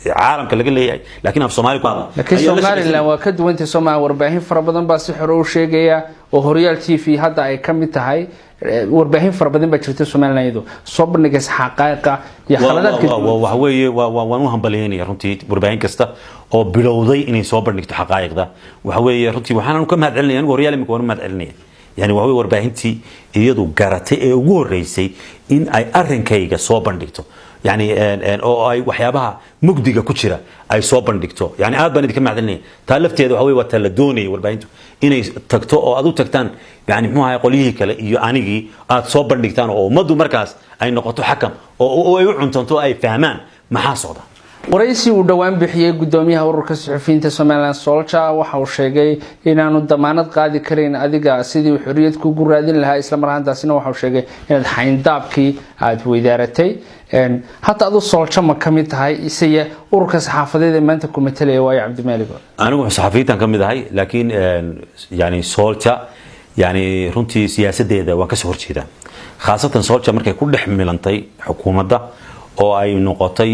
عالم كله قال لكن في الصومال قاضي لكن الصومال لا وكد وانت سمع ورباهين فربضن بس حرو شيء وهريال تي في هذا أي كم تهاي ورباهين فربضن بتشرت الصومال نايدو صوب نجس حقائق يا خلادات كده وهوي ونوهم بليني رنتي ورباهين كسته أو بلوضي إني صوب نجت حقائق ده وهوي رنتي وحنا نكمل هذا علني أنا وريال مكون ما علني يعني وهوي ورباهنتي يدو قرتي ورئيسي إن أي أرن كيجا صوب نجته يعني أو أي وحيابها مجدقة كتيرة أي صوبن دكتور يعني عاد بندك كم عدلني تألفت هذا هو وتلدوني والبينتو إني تكتو أو أدو تكتان يعني مو هاي قليه كلا يعنيجي صوبن دكتان أو مدو مركز أي نقطة حكم أو يعون تنتو أي فهمان محاصدة ورئيسي ودوام بحية قدوميها وركس عفين تسمعنا الصولشة وحوشيجي إن أنو الضمانات قاعد كرين أديك سيدي وحرية كوجرادين لها إسلام رهان تاسينا وحوشيجي إن الحين دابكي عاد وإدارتي حتى أدو الصولشة ما كميت هاي إسيا وركس حافظة ما أنت كمتلي واي عبد الملك أنا صحفيت أنا كميت هاي لكن يعني صولشة يعني رنتي سياسة ده وكسر كذا خاصة صولشة مركي كل حملنتي حكومة ده oo ay noqotay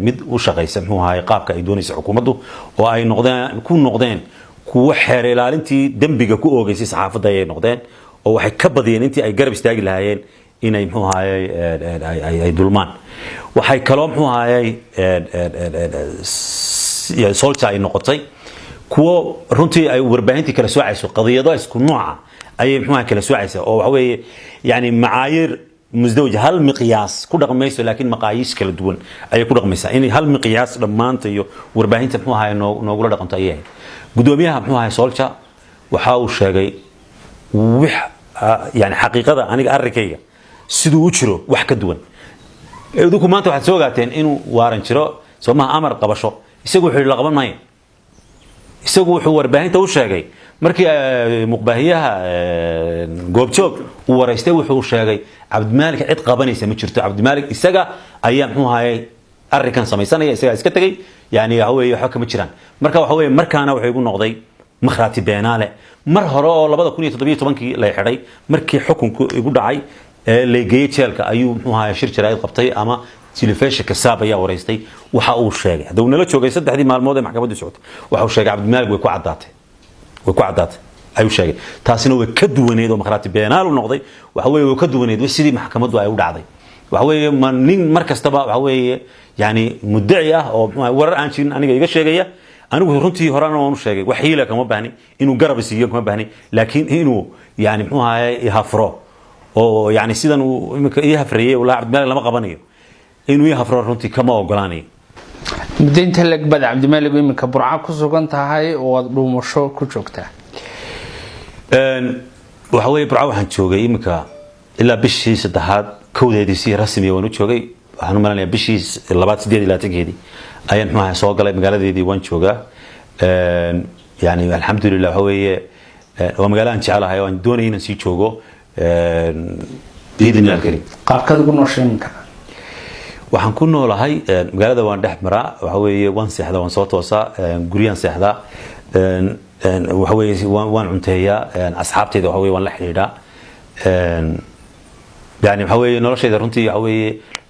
mid u shaqaysan muxuu ahaa qaabka ay doonayso xukuumaddu oo ay noqdeen kuwa xeer ilaalintii dambiga ku oogaysay saxaafadda ay noqdeen oo waxay ka badiyeen intii ay garab istaagi lahaayeen inay muxuu ahaa ay dulmaan waxay kaloo muxuu ahaa solta ay noqotay kuwa runtii ay warbaahintii kala soocayso qadiyado isku nooca ay muxuu ahaa kala soocayso oo waxa weeye yani macaayir مزدوج هل مقياس كل رقم ميسو لكن مقاييس كلا دون أي كل رقم ميسا إني هل مقياس لما أنت وربعين تبنوها نقول رقم تأييه قدوميها بنوها سولشة وحاول شيء يعني حقيقة أنا أركيه سدو وشرو وحكة دون دوكم ما أنتوا حتسوقاتين إنه وارن شرو سو ما أمر قبشوا يسووا حلو لقبل ماي isagu wuxuu warbaahinta u sheegay markii muqbaahiyaha goobjoog uu wareystay wuxuu sheegay cabdimaalik cid qabanaysa ma jirto cabdimaalik isaga ayaa muxuu ahaayay arrinkan samaysanaya isaga iska tagay yani waxa weeye waxa kama jiraan marka waxa weeye markaana wuxuu igu noqday makhraati beenaale mar hore oo 2017 la xidhay markii xukunku igu dhacay la geeyay jeelka ayuu muxuu ahaayay shir jaraa'id qabtay ama تلفزيون كساب يا ورئيستي وحاول شيء هذا ونلا شو جاي صدق هذه مع الموضوع محكمة السعود وحاول شيء عبد الملك وكعدات أي شيء تاسينه وكدوني ده مخرات بينال ونقضي وحاول وكدوني ده سيدي محكمة ده أيود عضي وحاول من مركز تبع وحاول يعني مدعية أو ورا أنشين أنا جاي شيء جاي أنا وهرنتي هرانا ونش شيء وحيلة كمان بهني إنه جرب يسيء كمان بهني لكن إنه يعني مو هاي يهفره أو يعني سيدا إنه يهفريه ولا عبد الملك لما قبنيه inuu yahafro runtii kama ogolaanay midinta lag bad Cabdimaalik iminka burca ku sugan tahay oo aad dhuumasho ku joogtaa waxa weeye burca waxaan joogay iminka ilaa bishii saddexaad kowdeedii si rasmi ah waan u joogay waxaan u maleynayaa bishii 28 ayaan maxaa soo galay magaaladeedii waan joogaa yani alxamdulillah waxa weeye waa magaalo aan jecelahay oo aan doonay inaan sii joogo biidna alkarim qaabkad ugu noosheynka waxaan ku noolahay magaalada waan dhex maraa waxa weeye waan seexdaa waan soo toosaa guriyaan seexdaa waxa weeye waan cunteeyaa asxaabteyda waxa weeye waan la xiriiraa yani waxa weeye noloshayda runtii waxa weeye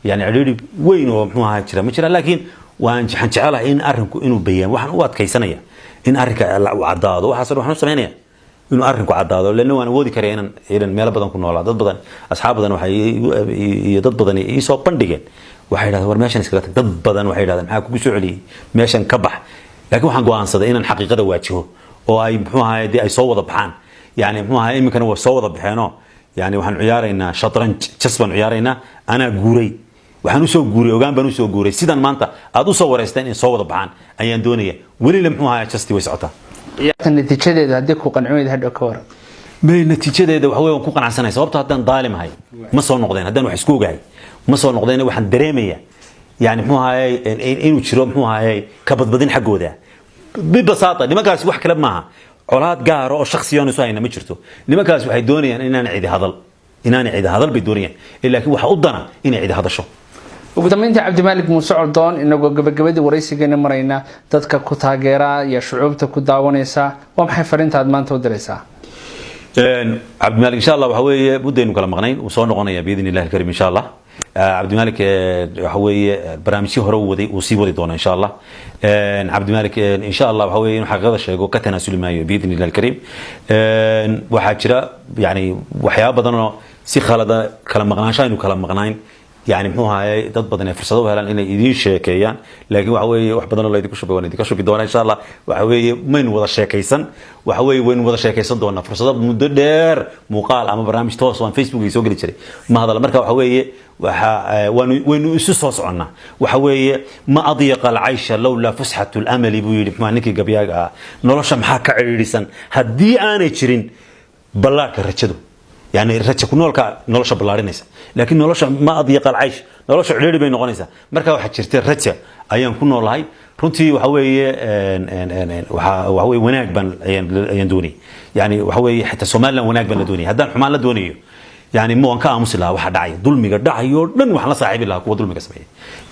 yani ciriiri weyn oo muxuu ahaa jira ma jira laakiin waan jecelahay in arrinku inuu bayaan waxaan u adkaysanaya in arrinka uu cadaado waxaas waxaan u sameeynaya inuu arrinku cadaado leena waan awoodi karaa inaan meel badan ku noolaa dad badan asxaab badan waxay iyo dad badan ay soo bandhigeen waxay yiraahdeen war meeshan iska tag dad badan waxay yiraahdeen maxaa kugu soo celiyay meeshan ka bax laakiin waxaan go'aansaday inaan xaqiiqada waajiho oo ay muxuu ahaayay ay soo wada baxaan yani muxuu ahaayay iminkana waa soo wada baxeeno yani waxaan ciyaaraynaa shatranj jasban ciyaaraynaa ana guuray waxaan u soo guuray ogaan baan u soo guuray sidan maanta aad u soo wareysteen in soo wada baxaan ayaan doonaya weli muxuu ahaayay justi way socotaa natiijadeeda hadii ku qanciyay hadhow ka waran bay natiijadeeda waxa weeye waan ku qanacsanahay sababtoo haddaan daalim ahay ma soo noqdeen haddaan wax isku ogahay ma soo noqdeen waxaan dareemayaa yani muxuu ahaayay inuu jiro muxuu ahaayay ka badbadin xagooda bibasaato nimankaas wax kale maaha colaad gaar oo shakhsiyan isu hayna ma jirto nimankaas waxay doonayaan inaan cid hadal bay doonayaan laakiin waxa u dana inay cid hadasho ugu dambeyntii Cabdimaalik Muuse Coldoon inagoo gabagabadii waraysigeena marayna dadka ku taageera iyo shucuubta ku daawanaysa waa maxay fariintaad maanta u diraysaa Cabdimaalik insha Allah waxa weeye budaynu kala maqnayn oo soo noqonaya biidinillah karim insha Allah Cabdimaalik waxa weeye barnaamijyo hore waday oo sii wadi doona insha Allah Cabdimaalik insha Allah waxa weeye inuu xaqiiqada sheego ka tanaasuli maayo biidinillah karim waxa jira yani waxyaabo badan oo si khalada kala maqnaansho inuu kala maqnayn يعني محوها دad badan ee fursado helaan inay idin sheekeeyaan laakiin waxa weeye wax badan oo la idinku shubayn idinka shubi doona insha Allah waxa weeye maynu wada sheekaysan waxa weeye waynu wada sheekaysan doona fursado muddo dheer muuqaal ama barnaamij toos oo Facebook soo gali jiray ma hadal marka waxa weeye waxa waynu isu soo soconnaa waxa weeye ma adiqa al-aisha lawla fusxatu al-amali buu yiri ninkii gabyaaga nolosha maxaa ka ciriirisan hadii aanay jirin ballaarka rajadu يعني رجع كنولك نولش بلارينيسا لكن نولش ما أضيق العيش نولش عليري بين نقوليسا مركب واحد شرتي رجع أيام كنول هاي رنتي وحوي وناك بن أيام دوني يعني وحوي حتى سومالا وناك بن دوني هذا حمال دوني يعني مو أنك أمس لا واحد داعي ظلمي قداعي يردن وحنا صاحب الله قوة ظلمي كسبيه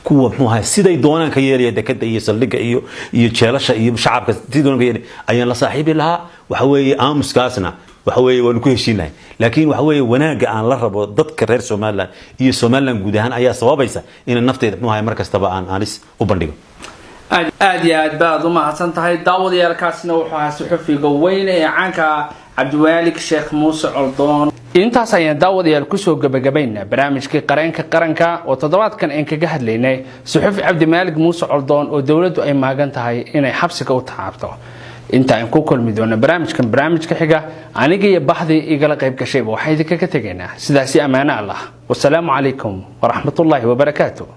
قوة مو هاي سيدا يدونا كيالي دكتة يسلك يشيلش شعب كتيدون كيالي أيام لا صاحب الله وحوي أمس كاسنا وحوي ونكون شيناي لكن وحوي وناجا عن لرب ضدك رير سومالا iyo Soomaaliland guud ahaan ayaa sababaysa in nafteeda muxuu ahay markastaba aan anis u bandhigo aad iyo aad baad u mahadsan tahay daawadayaalkaasina wuxuu ahaa suxufiga weyn ee caanka Cabdimaalik Sheekh Muuse Coldoon intaas ayaan daawadayaal ku soo gabagabaynaa barnaamijkii qareenka qaranka oo toddobaadkan aan kaga hadlaynay suxufi Cabdimaalik Muuse Coldoon oo dawladdu ay maagan tahay inay xabsiga u taabto inta aan ku kulmi doono barnaamijka xiga aniga iyo baxdii igala qayb gashay waxay idinka ka tageynaa sidaasi amaana Allah wassalaamu calaykum wa rahmatullaahi wa barakaatuh